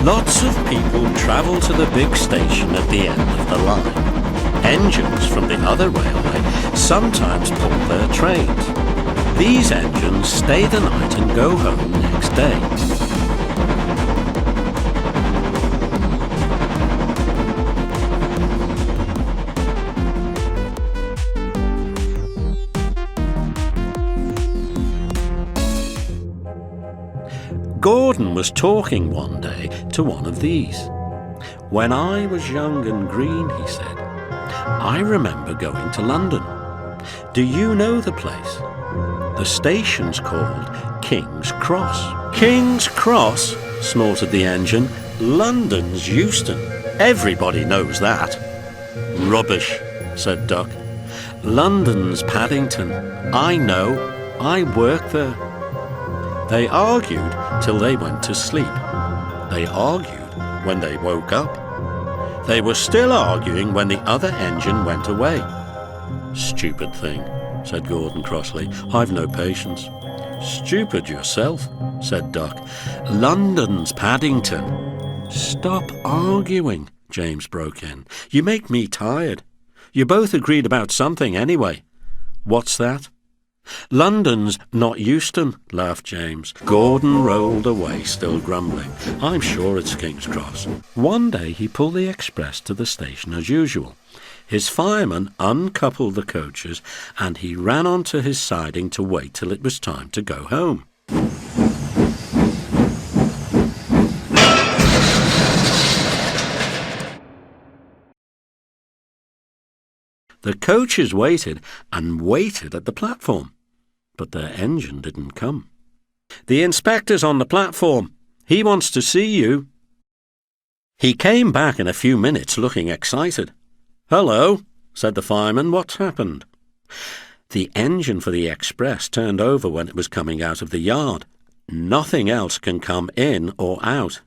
Lots of people travel to the big station at the end of the line. Engines from the other railway sometimes pull their trains. These engines stay the night and go home next day. Gordon was talking one day to one of these. "When I was young and green," he said, "I remember going to London. Do you know the place? The station's called King's Cross." "King's Cross?" snorted the engine. "London's Euston. Everybody knows that." "Rubbish," said Duck. "London's Paddington. I know. I work there." They argued till they went to sleep. They argued when they woke up. They were still arguing when the other engine went away. "Stupid thing," said Gordon crossly. "I've no patience." "Stupid yourself," said Duck. "London's Paddington." "Stop arguing," James broke in. "You make me tired. You both agreed about something anyway." "What's that?" "London's not Euston," laughed James. Gordon rolled away, still grumbling. "I'm sure it's King's Cross." One day he pulled the express to the station as usual. His fireman uncoupled the coaches and he ran onto his siding to wait till it was time to go home. The coaches waited and waited at the platform, but their engine didn't come. "The inspector's on the platform. He wants to see you." He came back in a few minutes looking excited. "Hello," said the fireman. "What's happened?" "The engine for the express turned over when it was coming out of the yard. Nothing else can come in or out.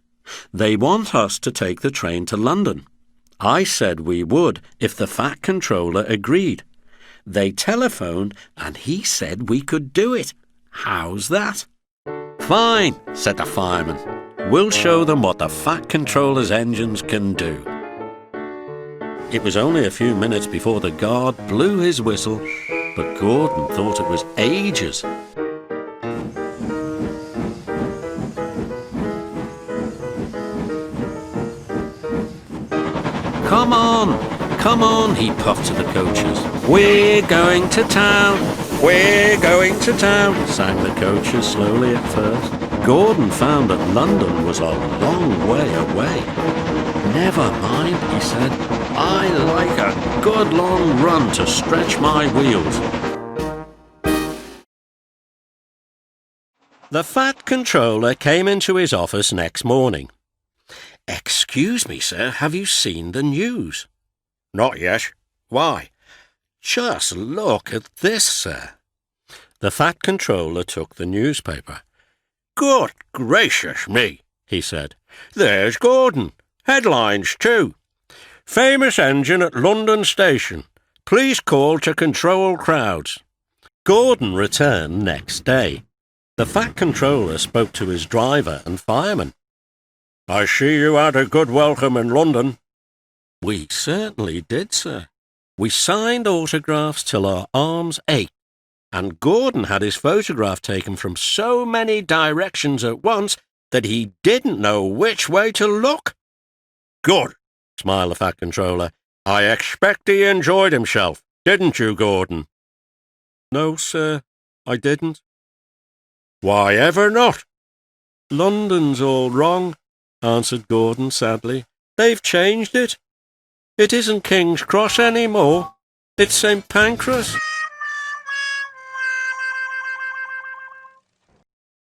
They want us to take the train to London. I said we would if the Fat Controller agreed. They telephoned and he said we could do it. How's that?" "Fine," said the fireman. "We'll show them what the Fat Controller's engines can do." It was only a few minutes before the guard blew his whistle, but Gordon thought it was ages. Come on," he puffed to the coaches. "We're going to town, we're going to town," sang the coaches slowly at first. Gordon found that London was a long way away. "Never mind," he said. "I like a good long run to stretch my wheels." The Fat Controller came into his office next morning. "Excuse me, sir, have you seen the news?" "Not yet. Why?" "Just look at this, sir." The Fat Controller took the newspaper. "Good gracious me," he said. "There's Gordon. Headlines, too. Famous engine at London Station. Please call to control crowds." Gordon returned next day. The Fat Controller spoke to his driver and fireman. "I see you had a good welcome in London." "We certainly did, sir. We signed autographs till our arms ached, and Gordon had his photograph taken from so many directions at once that he didn't know which way to look." "Good," smiled the Fat Controller. "I expect he enjoyed himself, didn't you, Gordon?" "No, sir, I didn't." "Why ever not?" "London's all wrong," answered Gordon sadly. "They've changed it. It isn't King's Cross any more. It's St. Pancras."